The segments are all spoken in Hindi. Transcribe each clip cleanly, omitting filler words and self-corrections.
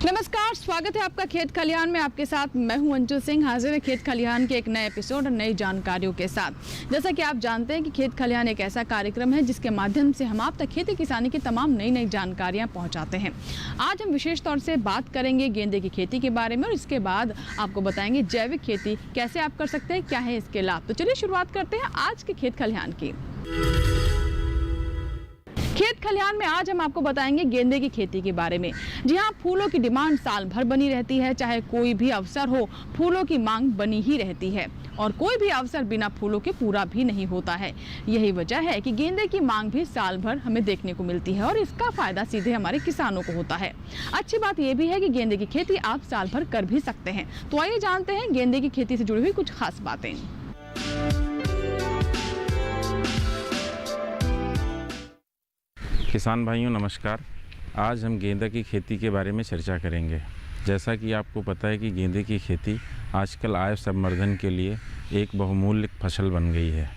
नमस्कार, स्वागत है आपका खेत खलिहान में। आपके साथ मैं हूं अंजू सिंह, हाजिर है खेत खलिहान के एक नए एपिसोड और नई जानकारियों के साथ। जैसा कि आप जानते हैं कि खेत खलिहान एक ऐसा कार्यक्रम है जिसके माध्यम से हम आप तक खेती किसानी की तमाम नई जानकारियां पहुंचाते हैं। आज हम विशेष तौर से बात करेंगे गेंदे की खेती के बारे में और इसके बाद आपको बताएंगे जैविक खेती कैसे आप कर सकते हैं, क्या है इसके लाभ। तो चलिए शुरुआत करते हैं आज के खेत खलिहान की। खेत खलिहान में आज हम आपको बताएंगे गेंदे की खेती के बारे में। जी हाँ, फूलों की डिमांड साल भर बनी रहती है। चाहे कोई भी अवसर हो, फूलों की मांग बनी ही रहती है और कोई भी अवसर बिना फूलों के पूरा भी नहीं होता है। यही वजह है कि गेंदे की मांग भी साल भर हमें देखने को मिलती है और इसका फायदा सीधे हमारे किसानों को होता है। अच्छी बात यह भी है कि गेंदे की खेती आप साल भर कर भी सकते हैं। तो आइए जानते हैं गेंदे की खेती से जुड़ी हुई कुछ खास बातें। किसान भाइयों नमस्कार। आज हम गेंदा की खेती के बारे में चर्चा करेंगे। जैसा कि आपको पता है कि गेंदे की खेती आजकल आय संवर्धन के लिए एक बहुमूल्य फसल बन गई है।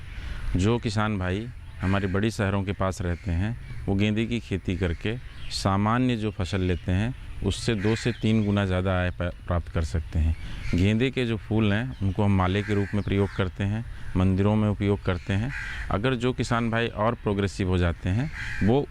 जो किसान भाई हमारे बड़ी शहरों के पास रहते हैं वो गेंदे की खेती करके सामान्य जो फसल लेते हैं उससे 2 से 3 गुना ज़्यादा आय प्राप्त कर सकते हैं। गेंदे के जो फूल हैं उनको हम माले के रूप में प्रयोग करते हैं, मंदिरों में उपयोग करते हैं। अगर जो किसान भाई और प्रोग्रेसिव हो जाते हैं वो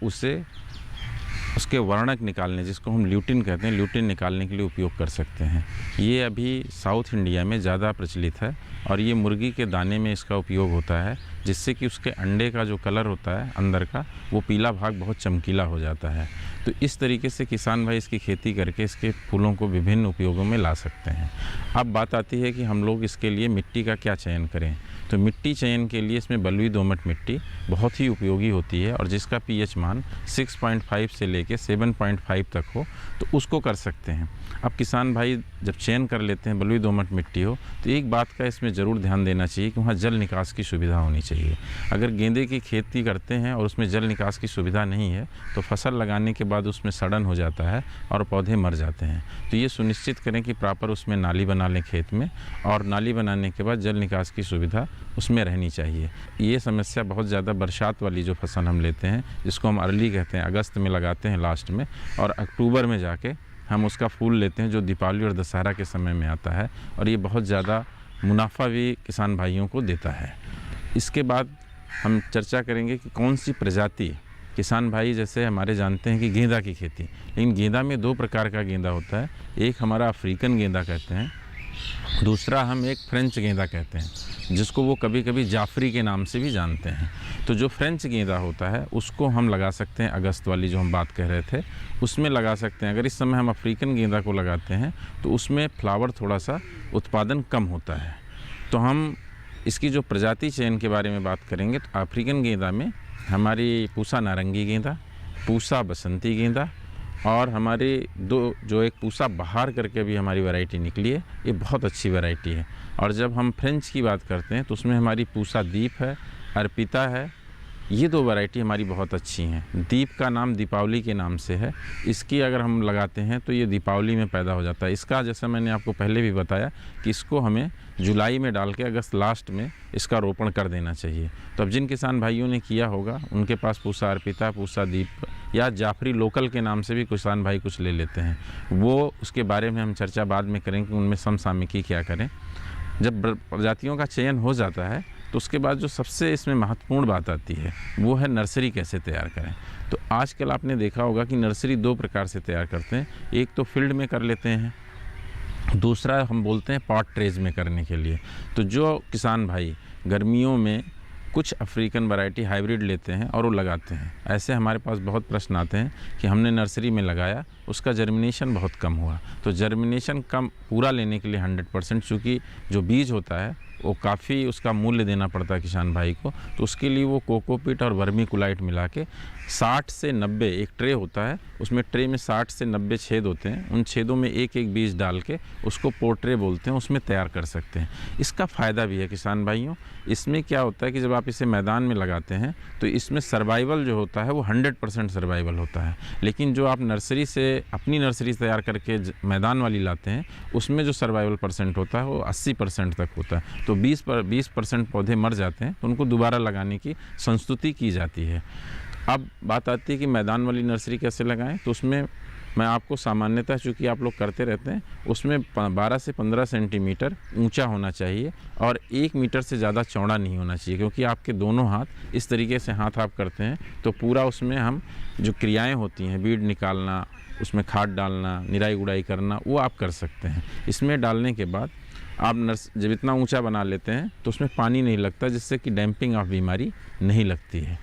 उसके वर्णक निकालने, जिसको हम ल्यूटिन कहते हैं, ल्यूटिन निकालने के लिए उपयोग कर सकते हैं। ये अभी साउथ इंडिया में ज़्यादा प्रचलित है और ये मुर्गी के दाने में इसका उपयोग होता है, जिससे कि उसके अंडे का जो कलर होता है अंदर का, वो पीला भाग बहुत चमकीला हो जाता है। तो इस तरीके से किसान भाई इसकी खेती करके इसके फूलों को विभिन्न उपयोगों में ला सकते हैं। अब बात आती है कि हम लोग इसके लिए मिट्टी का क्या चयन करें। तो मिट्टी चयन के लिए इसमें बलुई दोमट मिट्टी बहुत ही उपयोगी होती है और जिसका पीएच मान 6.5 से लेके 7.5 तक हो तो उसको कर सकते हैं। अब किसान भाई जब चयन कर लेते हैं बलुई दोमट मिट्टी हो तो एक बात का इसमें ज़रूर ध्यान देना चाहिए कि वहाँ जल निकास की सुविधा होनी चाहिए। अगर गेंदे की खेती करते हैं और उसमें जल निकास की सुविधा नहीं है तो फसल लगाने के बाद उसमें सड़न हो जाता है और पौधे मर जाते हैं। तो ये सुनिश्चित करें कि प्रॉपर उसमें नाली बना लें खेत में, और नाली बनाने के बाद जल निकास की सुविधा उसमें रहनी चाहिए। ये समस्या बहुत ज़्यादा बरसात वाली जो फसल हम लेते हैं, जिसको हम अर्ली कहते हैं, अगस्त में लगाते हैं लास्ट में, और अक्टूबर में जाके हम उसका फूल लेते हैं जो दीपावली और दशहरा के समय में आता है, और ये बहुत ज़्यादा मुनाफा भी किसान भाइयों को देता है। इसके बाद हम चर्चा करेंगे कि कौन सी प्रजाति किसान भाई, जैसे हमारे जानते हैं कि गेंदा की खेती, लेकिन गेंदा में 2 प्रकार का गेंदा होता है। एक हमारा अफ्रीकन गेंदा कहते हैं, दूसरा हम एक फ्रेंच गेंदा कहते हैं, जिसको वो कभी कभी जाफरी के नाम से भी जानते हैं। तो जो फ्रेंच गेंदा होता है उसको हम लगा सकते हैं, अगस्त वाली जो हम बात कह रहे थे उसमें लगा सकते हैं। अगर इस समय हम अफ्रीकन गेंदा को लगाते हैं तो उसमें फ्लावर थोड़ा सा उत्पादन कम होता है। तो हम इसकी जो प्रजाति चयन के बारे में बात करेंगे तो अफ्रीकन गेंदा में हमारी पूसा नारंगी गेंदा, पूसा बसंती गेंदा और हमारी जो एक पूसा बहार करके भी हमारी वैरायटी निकली है, ये बहुत अच्छी वैरायटी है। और जब हम फ्रेंच की बात करते हैं तो उसमें हमारी पूसा दीप है, अर्पिता है। ये 2 वैरायटी हमारी बहुत अच्छी हैं। दीप का नाम दीपावली के नाम से है। इसकी अगर हम लगाते हैं तो ये दीपावली में पैदा हो जाता है। इसका जैसा मैंने आपको पहले भी बताया कि इसको हमें जुलाई में डाल के अगस्त लास्ट में इसका रोपण कर देना चाहिए। तो अब जिन किसान भाइयों ने किया होगा उनके पास पूसा अर्पिता, पूसा दीप या जाफरी लोकल के नाम से भी किसान भाई कुछ ले लेते हैं, वो उसके बारे में हम चर्चा बाद में करें कि उनमें समसामयिकी क्या करें। जब प्रजातियों का चयन हो जाता है तो उसके बाद जो सबसे इसमें महत्वपूर्ण बात आती है वो है नर्सरी कैसे तैयार करें। तो आजकल आपने देखा होगा कि नर्सरी 2 प्रकार से तैयार करते हैं। एक तो फील्ड में कर लेते हैं, दूसरा हम बोलते हैं पॉट ट्रेज में करने के लिए। तो जो किसान भाई गर्मियों में कुछ अफ्रीकन वैरायटी हाइब्रिड लेते हैं और वो लगाते हैं, ऐसे हमारे पास बहुत प्रश्न आते हैं कि हमने नर्सरी में लगाया, उसका जर्मिनेशन बहुत कम हुआ। तो जर्मिनेशन कम पूरा लेने के लिए 100%, चूँकि जो बीज होता है वो काफ़ी उसका मूल्य देना पड़ता है किसान भाई को, तो उसके लिए वो कोकोपीट और वर्मीकुलाइट मिला के 60 से 90, एक ट्रे होता है उसमें ट्रे में 60 से 90 छेद होते हैं, उन छेदों में एक एक बीज डाल के उसको पोट्रे बोलते हैं, उसमें तैयार कर सकते हैं। इसका फ़ायदा भी है किसान भाइयों। इसमें क्या होता है कि जब आप इसे मैदान में लगाते हैं तो इसमें सर्वाइवल जो होता है वो 100% सर्वाइवल होता है। लेकिन जो आप नर्सरी से अपनी नर्सरी तैयार करके मैदान वाली लाते हैं उसमें जो सर्वाइवल परसेंट होता है वो 80% तक होता है। तो 20% पौधे मर जाते हैं तो उनको दोबारा लगाने की संस्तुति की जाती है। अब बात आती है कि मैदान वाली नर्सरी कैसे लगाएं, तो उसमें मैं आपको सामान्यतः चूँकि आप लोग करते रहते हैं उसमें 12 से 15 सेंटीमीटर ऊंचा होना चाहिए और 1 मीटर से ज़्यादा चौड़ा नहीं होना चाहिए, क्योंकि आपके दोनों हाथ इस तरीके से हाथ आप करते हैं तो पूरा उसमें हम जो क्रियाएं होती हैं, बीड निकालना, उसमें खाद डालना, निराई गुड़ाई करना, वो आप कर सकते हैं। इसमें डालने के बाद आप जब इतना ऊंचा बना लेते हैं तो उसमें पानी नहीं लगता, जिससे कि डैम्पिंग ऑफ बीमारी नहीं लगती है।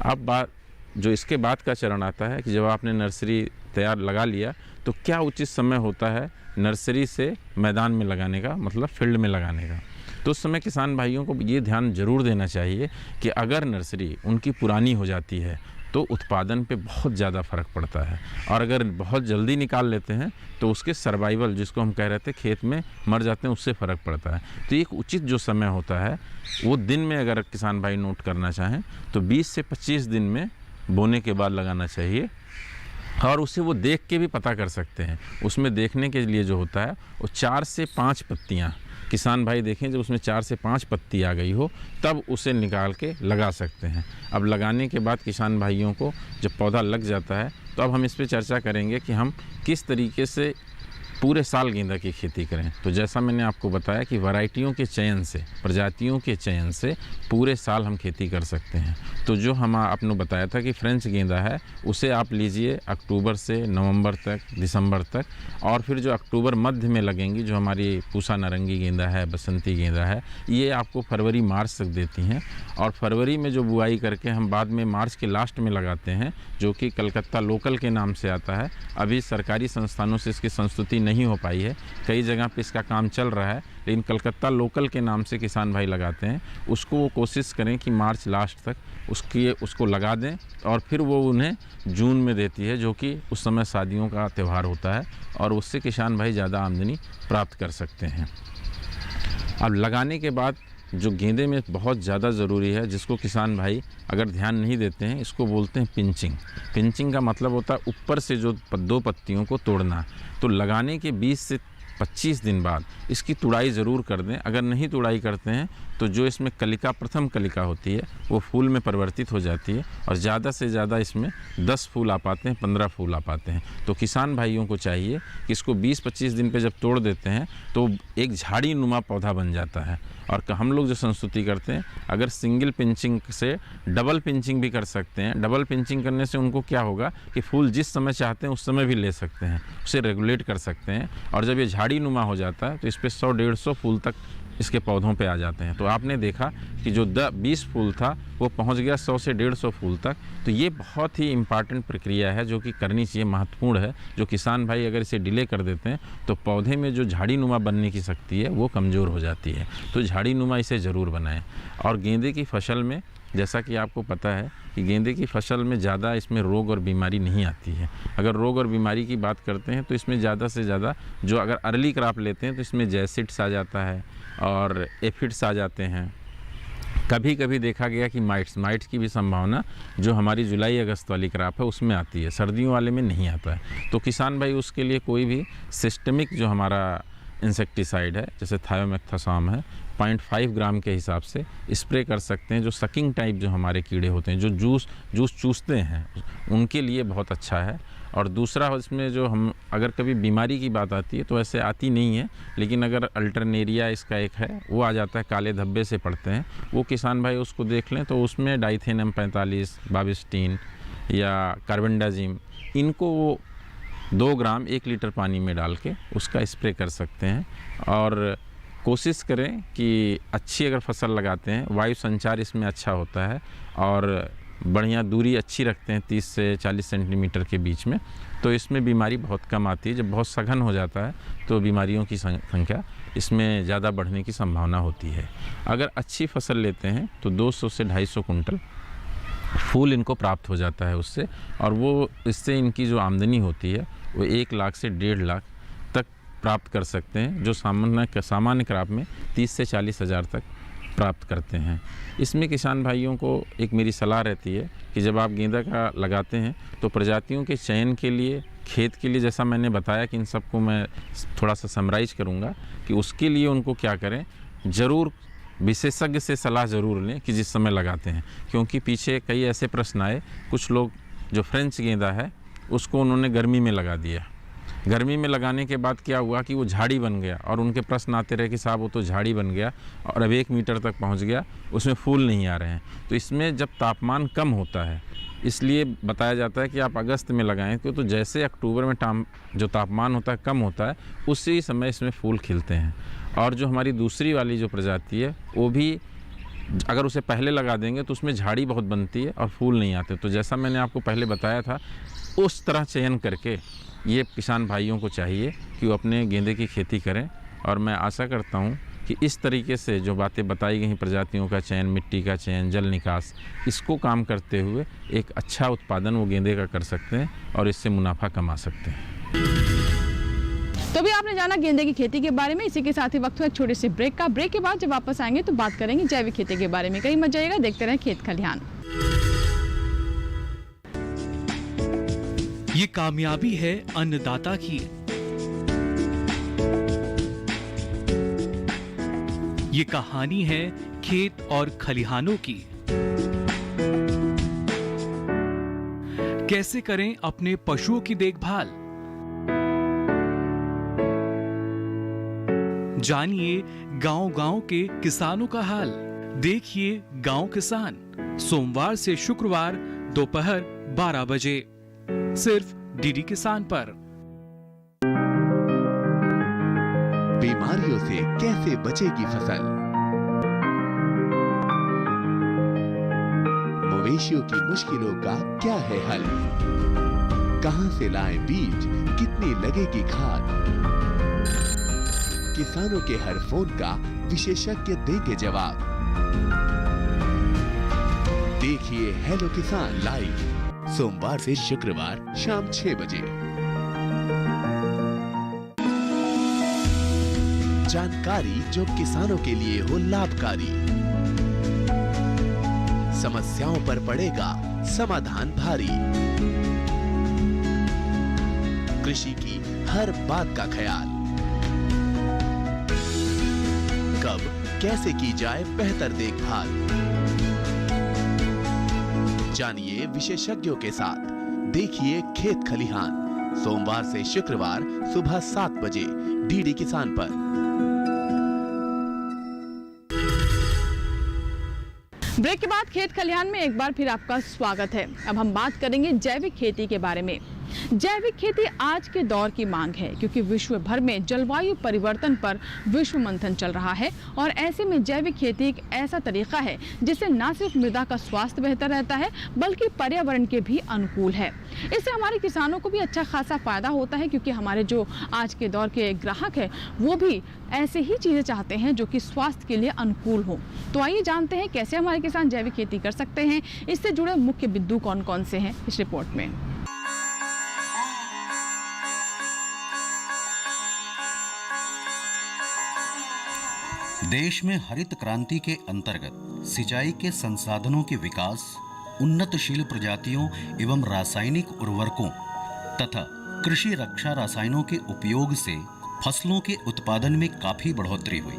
अब जो इसके बाद का चरण आता है कि जब आपने नर्सरी तैयार लगा लिया तो क्या उचित समय होता है नर्सरी से मैदान में लगाने का, मतलब फील्ड में लगाने का। तो उस समय किसान भाइयों को ये ध्यान जरूर देना चाहिए कि अगर नर्सरी उनकी पुरानी हो जाती है तो उत्पादन पे बहुत ज़्यादा फ़र्क पड़ता है, और अगर बहुत जल्दी निकाल लेते हैं तो उसके सर्वाइवल, जिसको हम कह रहे थे खेत में मर जाते हैं, उससे फ़र्क पड़ता है। तो एक उचित जो समय होता है वो दिन में अगर किसान भाई नोट करना चाहें तो 20 से 25 दिन में बोने के बाद लगाना चाहिए, और उसे वो देख के भी पता कर सकते हैं। उसमें देखने के लिए जो होता है वो 4 से 5 पत्तियाँ किसान भाई देखें, जब उसमें 4 से 5 पत्ती आ गई हो तब उसे निकाल के लगा सकते हैं। अब लगाने के बाद किसान भाइयों को जब पौधा लग जाता है तो अब हम इस पे चर्चा करेंगे कि हम किस तरीके से पूरे साल गेंदा की खेती करें। तो जैसा मैंने आपको बताया कि वैरायटियों के चयन से, प्रजातियों के चयन से पूरे साल हम खेती कर सकते हैं। तो जो हम आपने बताया था कि फ्रेंच गेंदा है, उसे आप लीजिए अक्टूबर से नवंबर तक, दिसंबर तक, और फिर जो अक्टूबर मध्य में लगेंगी जो हमारी पूसा नारंगी गेंदा है, बसंती गेंदा है, ये आपको फरवरी मार्च तक देती हैं। और फरवरी में जो बुआई करके हम बाद में मार्च के लास्ट में लगाते हैं, जो कि कलकत्ता लोकल के नाम से आता है। अभी सरकारी संस्थानों से इसकी संस्तुति नहीं हो पाई है, कई जगह पे इसका काम चल रहा है, लेकिन कलकत्ता लोकल के नाम से किसान भाई लगाते हैं। उसको वो कोशिश करें कि मार्च लास्ट तक उसको लगा दें, और फिर वो उन्हें जून में देती है, जो कि उस समय शादियों का त्यौहार होता है, और उससे किसान भाई ज़्यादा आमदनी प्राप्त कर सकते हैं। अब लगाने के बाद जो गेंदे में बहुत ज़्यादा ज़रूरी है, जिसको किसान भाई अगर ध्यान नहीं देते हैं, इसको बोलते हैं पिंचिंग। पिंचिंग का मतलब होता है ऊपर से जो 2 पत्तियों को तोड़ना। तो लगाने के 20 से 25 दिन बाद इसकी तुड़ाई ज़रूर कर दें। अगर नहीं तुड़ाई करते हैं तो जो इसमें कलिका, प्रथम कलिका होती है, वो फूल में परिवर्तित हो जाती है, और ज़्यादा से ज़्यादा इसमें 10 फूल आ पाते हैं, 15 फूल आ पाते हैं। तो किसान भाइयों को चाहिए कि इसको 20-25 दिन पे जब तोड़ देते हैं तो एक झाड़ी नुमा पौधा बन जाता है। और हम लोग जो संस्तुति करते हैं, अगर सिंगल पिंचिंग से डबल पिंचिंग भी कर सकते हैं। डबल पिंचिंग करने से उनको क्या होगा कि फूल जिस समय चाहते हैं उस समय भी ले सकते हैं, उसे रेगुलेट कर सकते हैं। और जब ये झाड़ी नुमा हो जाता है तो इस पर 100-150 फूल तक इसके पौधों पे आ जाते हैं। तो आपने देखा कि जो 20 फूल था वो पहुंच गया 100 से 150 फूल तक। तो ये बहुत ही इम्पॉर्टेंट प्रक्रिया है जो कि करनी चाहिए, महत्वपूर्ण है। जो किसान भाई अगर इसे डिले कर देते हैं तो पौधे में जो झाड़ी नुमा बनने की शक्ति है वो कमज़ोर हो जाती है। तो झाड़ी नुमा इसे ज़रूर बनाएं। और गेंदे की फसल में जैसा कि आपको पता है कि गेंदे की फसल में ज़्यादा इसमें रोग और बीमारी नहीं आती है। अगर रोग और बीमारी की बात करते हैं तो इसमें ज़्यादा से ज़्यादा जो अगर अर्ली क्रॉप लेते हैं तो इसमें जैसिड्स आ जाता है और एफिड्स आ जाते हैं। कभी कभी देखा गया कि माइट्स की भी संभावना जो हमारी जुलाई अगस्त वाली क्रॉप है उसमें आती है, सर्दियों वाले में नहीं आता है। तो किसान भाई उसके लिए कोई भी सिस्टमिक जो हमारा इंसेक्टिसाइड है, जैसे थायोमेक्थासोम है, 0.5 ग्राम के हिसाब से स्प्रे कर सकते हैं। जो सकिंग टाइप जो हमारे कीड़े होते हैं, जो जूस चूसते हैं, उनके लिए बहुत अच्छा है। और दूसरा इसमें जो हम अगर कभी बीमारी की बात आती है तो ऐसे आती नहीं है, लेकिन अगर अल्टरनेरिया इसका एक है वो आ जाता है, काले धब्बे से पड़ते हैं, वो किसान भाई उसको देख लें तो उसमें डाइथेनम 45, बाविस्टीन या कार्बेंडाजिम, इनको वो 2 ग्राम 1 लीटर पानी में डाल के उसका स्प्रे कर सकते हैं। और कोशिश करें कि अच्छी अगर फसल लगाते हैं, वायु संचार इसमें अच्छा होता है और बढ़िया दूरी अच्छी रखते हैं 30 से 40 सेंटीमीटर के बीच में, तो इसमें बीमारी बहुत कम आती है। जब बहुत सघन हो जाता है तो बीमारियों की संख्या इसमें ज़्यादा बढ़ने की संभावना होती है। अगर अच्छी फसल लेते हैं तो 200 से 250 कुंटल फूल इनको प्राप्त हो जाता है उससे, और वो इससे इनकी जो आमदनी होती है वो 1 लाख से 1.5 लाख तक प्राप्त कर सकते हैं, जो सामान्य क्रॉप में 30 से 40 हज़ार तक प्राप्त करते हैं। इसमें किसान भाइयों को एक मेरी सलाह रहती है कि जब आप गेंदा का लगाते हैं तो प्रजातियों के चयन के लिए, खेत के लिए, जैसा मैंने बताया कि इन सबको मैं थोड़ा सा समराइज करूँगा कि उसके लिए उनको क्या करें, ज़रूर विशेषज्ञ से सलाह ज़रूर लें कि जिस समय लगाते हैं। क्योंकि पीछे कई ऐसे प्रश्न आए, कुछ लोग जो फ्रेंच गेंदा है उसको उन्होंने गर्मी में लगा दिया, गर्मी में लगाने के बाद क्या हुआ कि वो झाड़ी बन गया और उनके प्रश्न आते रहे कि साहब वो तो झाड़ी बन गया और अब 1 मीटर तक पहुंच गया, उसमें फूल नहीं आ रहे हैं। तो इसमें जब तापमान कम होता है, इसलिए बताया जाता है कि आप अगस्त में लगाएं तो जैसे अक्टूबर में जो तापमान होता है कम होता है, उसी समय इसमें फूल खिलते हैं। और जो हमारी दूसरी वाली जो प्रजाति है वो भी अगर उसे पहले लगा देंगे तो उसमें झाड़ी बहुत बनती है और फूल नहीं आते। तो जैसा मैंने आपको पहले बताया था, उस तरह चयन करके ये किसान भाइयों को चाहिए कि वो अपने गेंदे की खेती करें। और मैं आशा करता हूँ कि इस तरीके से जो बातें बताई गई, प्रजातियों का चयन, मिट्टी का चयन, जल निकास, इसको काम करते हुए एक अच्छा उत्पादन वो गेंदे का कर सकते हैं और इससे मुनाफा कमा सकते हैं। तो भी आपने जाना गेंदे की खेती के बारे में। इसी के साथ ही वक्त हुआ एक छोटे से ब्रेक का। ब्रेक के बाद जब वापस आएंगे तो बात करेंगे जैविक खेती के बारे में। कहीं मत जाइएगा, देखते रहें खेत खलिहान। ये कामयाबी है अन्नदाता की, ये कहानी है खेत और खलिहानों की। कैसे करें अपने पशुओं की देखभाल, जानिए गांव-गांव के किसानों का हाल। देखिए गांव किसान, सोमवार से शुक्रवार दोपहर 12 बजे सिर्फ डीडी किसान पर। बीमारियों से कैसे बचेगी फसल, मवेशियों की मुश्किलों का क्या है हल, कहां से लाएं बीज, कितनी लगेगी खाद, किसानों के हर फोन का विशेषज्ञ देंगे जवाब। देखिए हेलो किसान लाइव सोमवार से शुक्रवार शाम 6 बजे। जानकारी जो किसानों के लिए हो लाभकारी, समस्याओं पर पड़ेगा समाधान भारी, कृषि की हर बात का ख्याल, कब कैसे की जाए बेहतर देखभाल। जानिए विशेषज्ञों के साथ, देखिए खेत खलिहान सोमवार से शुक्रवार सुबह 7 बजे डीडी किसान पर। ब्रेक के बाद खेत खलिहान में एक बार फिर आपका स्वागत है। अब हम बात करेंगे जैविक खेती के बारे में। जैविक खेती आज के दौर की मांग है, क्योंकि विश्व भर में जलवायु परिवर्तन पर विश्व मंथन चल रहा है और ऐसे में जैविक खेती एक ऐसा तरीका है जिससे न सिर्फ मृदा का स्वास्थ्य बेहतर रहता है बल्कि पर्यावरण के भी अनुकूल है। इससे हमारे किसानों को भी अच्छा खासा फायदा होता है, क्योंकि हमारे जो आज के दौर के ग्राहक है वो भी ऐसे ही चीजें चाहते हैं जो कि स्वास्थ्य के लिए अनुकूल हो। तो आइए जानते हैं कैसे हमारे किसान जैविक खेती कर सकते हैं। इससे जुड़े मुख्य बिंदु कौन कौन से हैं इस रिपोर्ट में। देश में हरित क्रांति के अंतर्गत सिंचाई के संसाधनों के विकास, उन्नतशील प्रजातियों एवं रासायनिक उर्वरकों तथा कृषि रक्षा रसायनों के उपयोग से फसलों के उत्पादन में काफी बढ़ोतरी हुई,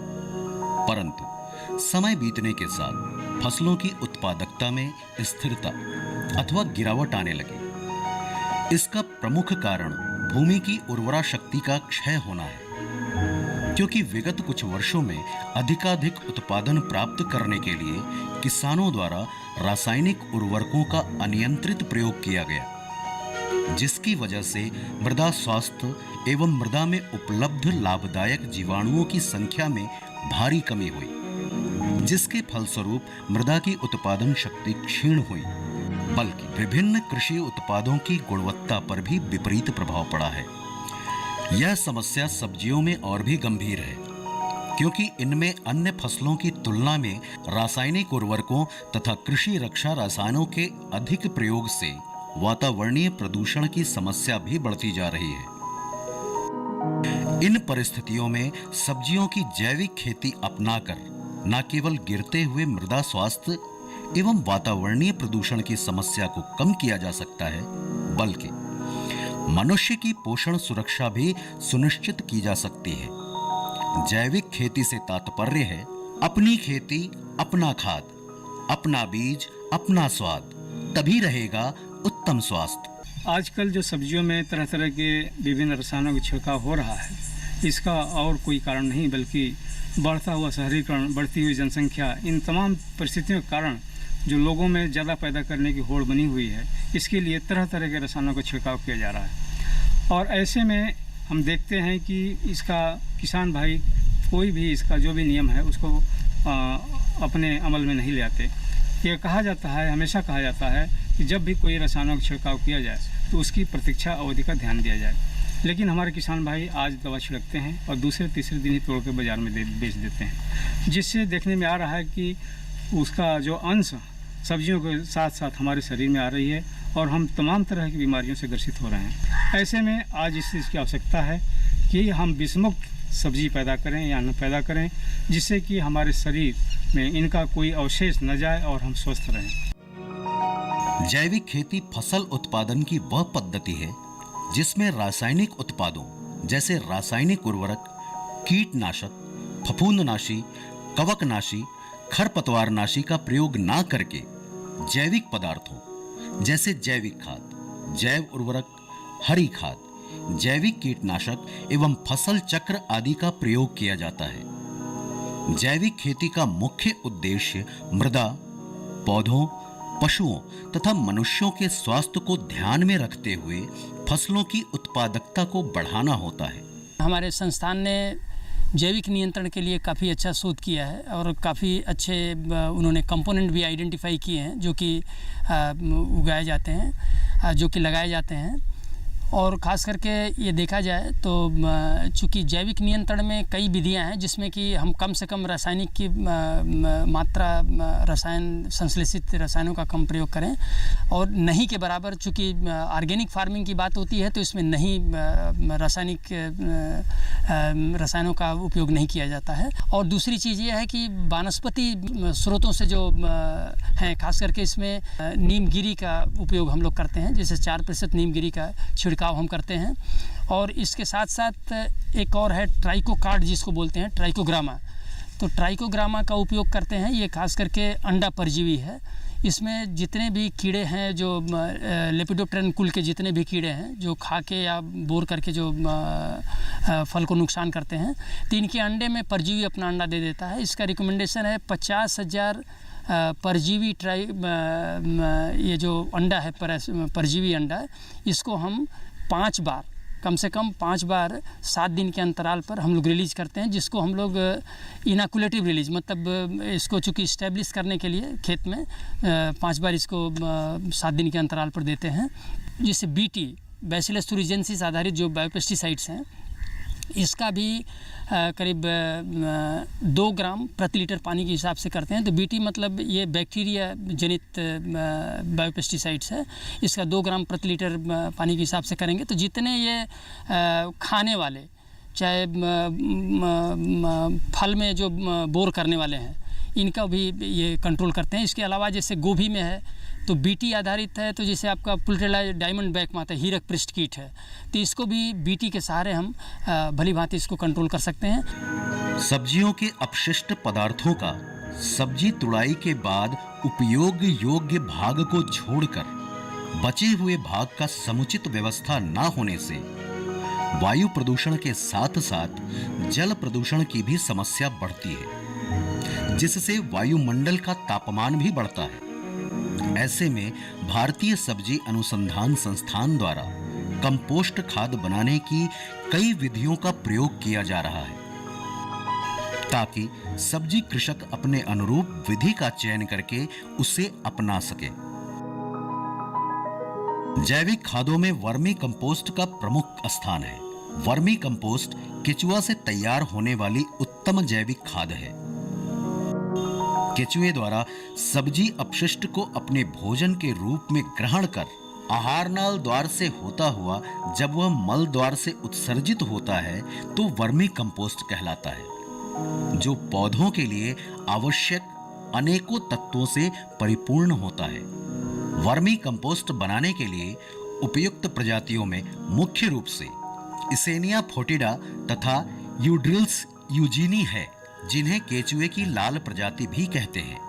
परंतु समय बीतने के साथ फसलों की उत्पादकता में स्थिरता अथवा गिरावट आने लगी। इसका प्रमुख कारण भूमि की उर्वरा शक्ति का क्षय होना है, क्योंकि विगत कुछ वर्षों में अधिकाधिक उत्पादन प्राप्त करने के लिए किसानों द्वारा रासायनिक उर्वरकों का अनियंत्रित प्रयोग किया गया, जिसकी वजह से मृदा स्वास्थ्य एवं मृदा में उपलब्ध लाभदायक जीवाणुओं की संख्या में भारी कमी हुई, जिसके फलस्वरूप मृदा की उत्पादन शक्ति क्षीण हुई, बल्कि विभिन्न कृषि उत्पादों की गुणवत्ता पर भी विपरीत प्रभाव पड़ा है। यह समस्या सब्जियों में और भी गंभीर है, क्योंकि इनमें अन्य फसलों की तुलना में रासायनिक उर्वरकों तथा कृषि रक्षा रसायनों के अधिक प्रयोग से वातावरणीय प्रदूषण की समस्या भी बढ़ती जा रही है। इन परिस्थितियों में सब्जियों की जैविक खेती अपनाकर न केवल गिरते हुए मृदा स्वास्थ्य एवं वातावरणीय प्रदूषण की समस्या को कम किया जा सकता है, बल्कि मनुष्य की पोषण सुरक्षा भी सुनिश्चित की जा सकती है। जैविक खेती से तात्पर्य है अपनी खेती, अपना खाद, अपना बीज, अपना स्वाद, तभी रहेगा उत्तम स्वास्थ्य। आजकल जो सब्जियों में तरह तरह के विभिन्न रसायनों का छिड़काव हो रहा है, इसका और कोई कारण नहीं बल्कि बढ़ता हुआ शहरीकरण, बढ़ती हुई जनसंख्या, इन तमाम परिस्थितियों के कारण जो लोगों में ज़्यादा पैदा करने की होड़ बनी हुई है, इसके लिए तरह तरह के रसायनों का छिड़काव किया जा रहा है। और ऐसे में हम देखते हैं कि इसका किसान भाई कोई भी इसका जो भी नियम है उसको अपने अमल में नहीं ले आते। ये कहा जाता है, हमेशा कहा जाता है कि जब भी कोई रसायनों का छिड़काव किया जाए तो उसकी प्रतीक्षा अवधि का ध्यान दिया जाए। लेकिन हमारे किसान भाई आज दवा छिड़कते हैं और दूसरे तीसरे दिन ही तोड़ के बाज़ार में बेच देते हैं, जिससे देखने में आ रहा है कि उसका जो अंश सब्जियों के साथ साथ हमारे शरीर में आ रही है और हम तमाम तरह की बीमारियों से ग्रसित हो रहे हैं। ऐसे में आज इस चीज़ की आवश्यकता है कि हम विषमुक्त सब्जी पैदा करें या अन्न पैदा करें, जिससे कि हमारे शरीर में इनका कोई अवशेष न जाए और हम स्वस्थ रहें। जैविक खेती फसल उत्पादन की वह पद्धति है जिसमें रासायनिक उत्पादों जैसे रासायनिक उर्वरक, कीटनाशक, फफूंदनाशी, कवकनाशी, खरपतवारनाशी का प्रयोग ना करके जैविक पदार्थों जैसे जैविक खाद, जैव उर्वरक, हरी खाद, जैविक कीटनाशक एवं फसल चक्र आदि का प्रयोग किया जाता है। जैविक खेती का मुख्य उद्देश्य मृदा, पौधों, पशुओं तथा मनुष्यों के स्वास्थ्य को ध्यान में रखते हुए फसलों की उत्पादकता को बढ़ाना होता है। हमारे संस्थान ने जैविक नियंत्रण के लिए काफ़ी अच्छा शोध किया है और काफ़ी अच्छे उन्होंने कंपोनेंट भी आइडेंटिफाई किए हैं जो कि उगाए जाते हैं, जो कि लगाए जाते हैं। और ख़ास करके ये देखा जाए तो चूँकि जैविक नियंत्रण में कई विधियां हैं जिसमें कि हम कम से कम रासायनिक की मात्रा, रसायन संश्लेषित रसायनों का कम प्रयोग करें और नहीं के बराबर, चूँकि ऑर्गेनिक फार्मिंग की बात होती है तो इसमें नहीं रासायनिक रसायनों का उपयोग नहीं किया जाता है। और दूसरी चीज़ ये है कि वानस्पति स्रोतों से जो हैं, खास करके इसमें नीमगिरी का उपयोग हम लोग करते हैं, जैसे 4% नीमगिरी का छिड़काव हम करते हैं। और इसके साथ साथ एक और है ट्राइकोकार्ड जिसको बोलते हैं, ट्राइकोग्रामा। तो ट्राइकोग्रामा का उपयोग करते हैं, ये खास करके अंडा परजीवी है। इसमें जितने भी कीड़े हैं जो लेपिडोप्टेरन कुल के जितने भी कीड़े हैं जो खा के या बोर करके जो फल को नुकसान करते हैं, तो इनके अंडे में परजीवी अपना अंडा दे देता है। इसका रिकमेंडेशन है 50,000 परजीवी ये जो अंडा है परजीवी अंडा, इसको हम 5 बार, कम से कम 5 बार 7 दिन के अंतराल पर हम लोग रिलीज़ करते हैं, जिसको हम लोग इनाकुलेटिव रिलीज, मतलब इसको चूँकि इस्टेब्लिश करने के लिए खेत में 5 बार इसको 7 दिन के अंतराल पर देते हैं। जिससे BT, बैसिलस thuringiensis आधारित जो बायोपेस्टिसाइड्स हैं, इसका भी करीब 2 ग्राम प्रति लीटर पानी के हिसाब से करते हैं। तो BT मतलब ये बैक्टीरिया जनित बायोपेस्टिसाइड्स है, इसका 2 ग्राम प्रति लीटर पानी के हिसाब से करेंगे तो जितने ये खाने वाले, चाहे फल में जो बोर करने वाले हैं, इनका भी ये कंट्रोल करते हैं। इसके अलावा जैसे गोभी में है तो BT आधारित है, तो जैसे आपका पुल्टेला डायमंड बैक माता हीरक पृष्ठ कीट है, तो इसको भी BT के सहारे हम भली भांति इसको कंट्रोल कर सकते हैं। सब्जियों के अपशिष्ट पदार्थों का सब्जी तुड़ाई के बाद उपयोग योग्य भाग को छोड़कर बचे हुए भाग का समुचित व्यवस्था न होने से वायु प्रदूषण के साथ साथ जल प्रदूषण की भी समस्या बढ़ती है, जिससे वायुमंडल का तापमान भी बढ़ता है। ऐसे में भारतीय सब्जी अनुसंधान संस्थान द्वारा कंपोस्ट खाद बनाने की कई विधियों का प्रयोग किया जा रहा है, ताकि सब्जी कृषक अपने अनुरूप विधि का चयन करके उसे अपना सके। जैविक खादों में वर्मी कंपोस्ट का प्रमुख स्थान है। वर्मी कंपोस्ट केचुआ से तैयार होने वाली उत्तम जैविक खाद है। केचुए द्वारा सब्जी अपशिष्ट को अपने भोजन के रूप में ग्रहण कर आहार नाल द्वार से होता हुआ जब वह मल द्वार से उत्सर्जित होता है तो वर्मी कंपोस्ट कहलाता है, जो पौधों के लिए आवश्यक अनेकों तत्वों से परिपूर्ण होता है। वर्मी कंपोस्ट बनाने के लिए उपयुक्त प्रजातियों में मुख्य रूप से इसेनिया फोटिडा तथा यूड्रिल्स यूजीनी है, जिन्हें केचुए की लाल प्रजाति भी कहते हैं।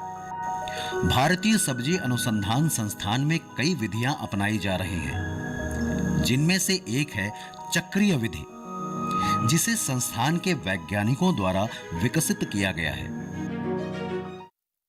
भारतीय सब्जी अनुसंधान संस्थान में कई विधियां अपनाई जा रही हैं। जिनमें से एक है चक्रीय विधि, जिसे संस्थान के वैज्ञानिकों द्वारा विकसित किया गया है।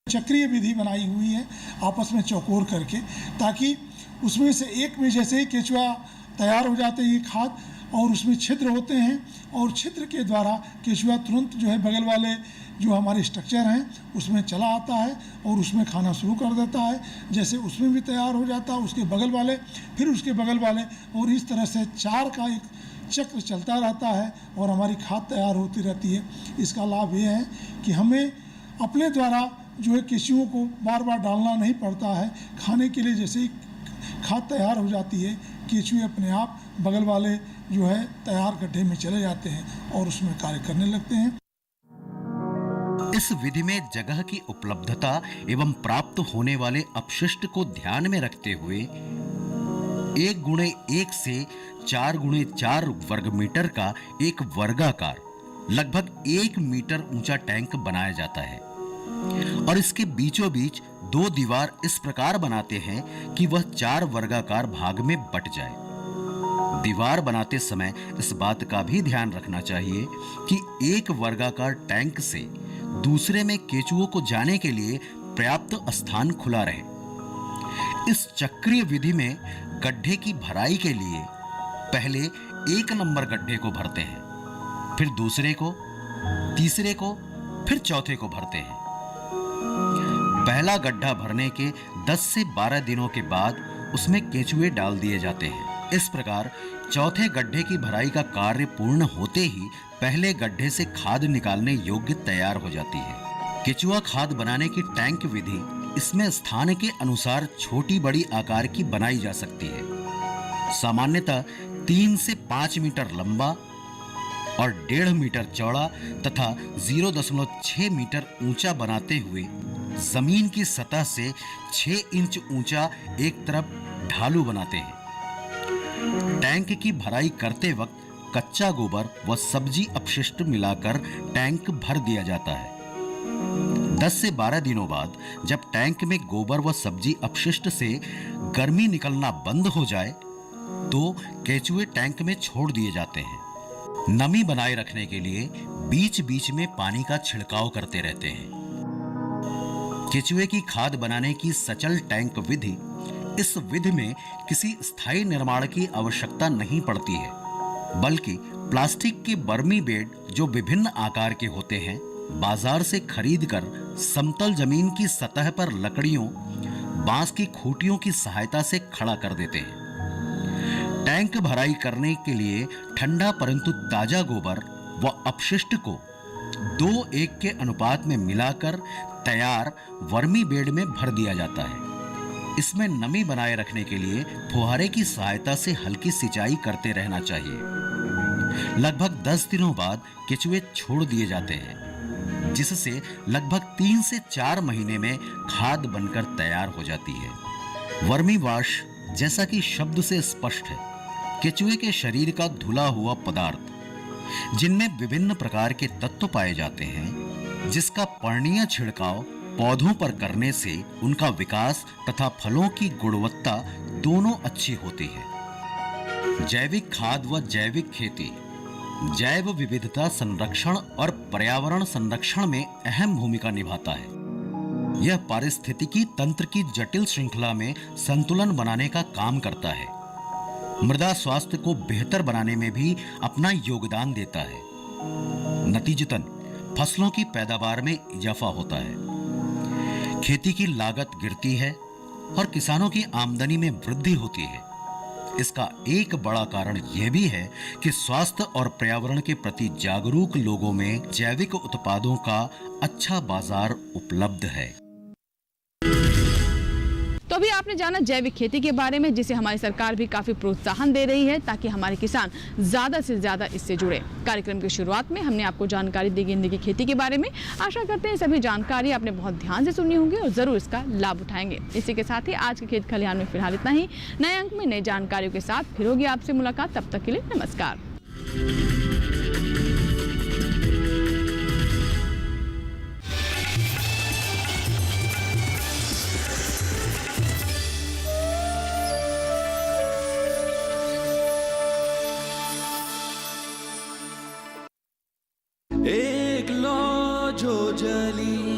चक्रीय विधि बनाई हुई है आपस में चौकोर करके, ताकि उसमें से एक में जैसे ही केचुआ तैयार हो जाते हैं ये खाद, और उसमें छिद्र होते हैं, और छिद्र के द्वारा केचुआ तुरंत जो है बगल वाले जो हमारे स्ट्रक्चर हैं उसमें चला आता है और उसमें खाना शुरू कर देता है। जैसे उसमें भी तैयार हो जाता है, उसके बगल वाले, फिर उसके बगल वाले, और इस तरह से 4 का एक चक्र चलता रहता है और हमारी खाद तैयार होती रहती है। इसका लाभ ये है कि हमें अपने द्वारा जो है केचुओं को बार बार डालना नहीं पड़ता है। खाने के लिए जैसे ही खाद तैयार हो जाती है, केचुए अपने आप बगल वाले जो है तैयार गड्ढे में चले जाते हैं और उसमें कार्य करने लगते हैं। इस विधि में जगह की उपलब्धता एवं प्राप्त होने वाले अपशिष्ट को ध्यान में रखते हुए 1x1 से 4x4 वर्ग मीटर का एक वर्गाकार लगभग 1 मीटर ऊंचा टैंक बनाया जाता है और इसके बीचों बीच 2 दीवार इस प्रकार बनाते हैं कि वह 4 वर्गाकार भाग में बट जाए। दीवार बनाते समय इस बात का भी ध्यान रखना चाहिए कि एक वर्गाकार टैंक से दूसरे में केचुओं को जाने के लिए पर्याप्त स्थान खुला रहे। इस चक्रीय विधि में गड्ढे की भराई के लिए पहले 1 नंबर गड्ढे को भरते हैं, फिर दूसरे को, तीसरे को, फिर चौथे को भरते हैं। पहला गड्ढा भरने के 10 से 12 दिनों के बाद उसमें केचुए डाल दिए जाते हैं। इस प्रकार चौथे गड्ढे की भराई का कार्य पूर्ण होते ही पहले गड्ढे से खाद निकालने योग्य तैयार हो जाती है। केचुआ खाद बनाने की टैंक विधि इसमें स्थान के अनुसार छोटी बड़ी आकार की बनाई जा सकती है। सामान्यतः 3 से 5 मीटर लंबा और 1.5 मीटर चौड़ा तथा 0.6 मीटर ऊंचा बनाते हुए जमीन की सतह से 6 इंच ऊंचा एक तरफ ढालू बनाते हैं। टैंक की भराई करते वक्त कच्चा गोबर व सब्जी अपशिष्ट मिलाकर टैंक भर दिया जाता है। 10 से 12 दिनों बाद जब टैंक में गोबर व सब्जी अपशिष्ट से गर्मी निकलना बंद हो जाए तो केचुए टैंक में छोड़ दिए जाते हैं। नमी बनाए रखने के लिए बीच बीच में पानी का छिड़काव करते रहते हैं। केचुए की खाद बनाने की सचल टैंक विधि, इस विधि में किसी स्थायी निर्माण की आवश्यकता नहीं पड़ती है, बल्कि प्लास्टिक के बर्मी बेड जो विभिन्न आकार के होते हैं बाजार से खरीदकर समतल जमीन की सतह पर लकड़ियों, बांस की खूंटियों की सहायता से खड़ा कर देते हैं। टैंक भराई करने के लिए ठंडा परंतु ताजा गोबर व अपशिष्ट को 2:1 के अनुपात में मिलाकर तैयार वर्मी बेड में भर दिया जाता है। इसमें नमी बनाए रखने के लिए फुहारे की सहायता से हल्की सिंचाई करते रहना चाहिए। लगभग 10 दिनों बाद केचुए छोड़ दिए जाते हैं, जिससे लगभग 3 से 4 महीने में खाद बनकर तैयार हो जाती है। वर्मी वाश, जैसा कि शब्द से स्पष्ट है, केचुए के शरीर का धुला हुआ पदार्थ जिनमें विभिन्न प्रकार के तत्व पाए जाते हैं, जिसका पर्णीय छिड़काव पौधों पर करने से उनका विकास तथा फलों की गुणवत्ता दोनों अच्छी होती है। जैविक खाद व जैविक खेती जैव विविधता संरक्षण और पर्यावरण संरक्षण में अहम भूमिका निभाता है। यह पारिस्थितिकी तंत्र की जटिल श्रृंखला में संतुलन बनाने का काम करता है। मृदा स्वास्थ्य को बेहतर बनाने में भी अपना योगदान देता है। नतीजतन फसलों की पैदावार में इजाफा होता है, खेती की लागत गिरती है और किसानों की आमदनी में वृद्धि होती है। इसका एक बड़ा कारण यह भी है कि स्वास्थ्य और पर्यावरण के प्रति जागरूक लोगों में जैविक उत्पादों का अच्छा बाजार उपलब्ध है। तो अभी आपने जाना जैविक खेती के बारे में, जिसे हमारी सरकार भी काफ़ी प्रोत्साहन दे रही है ताकि हमारे किसान ज़्यादा से ज़्यादा इससे जुड़े। कार्यक्रम की शुरुआत में हमने आपको जानकारी दी गेंदे की खेती के बारे में। आशा करते हैं सभी जानकारी आपने बहुत ध्यान से सुनी होंगी और ज़रूर इसका लाभ उठाएंगे। इसी के साथ ही आज के खेत खलिहान में फिलहाल इतना ही। नए अंक में नई जानकारियों के साथ फिर होगी आपसे मुलाकात। तब तक के लिए नमस्कार।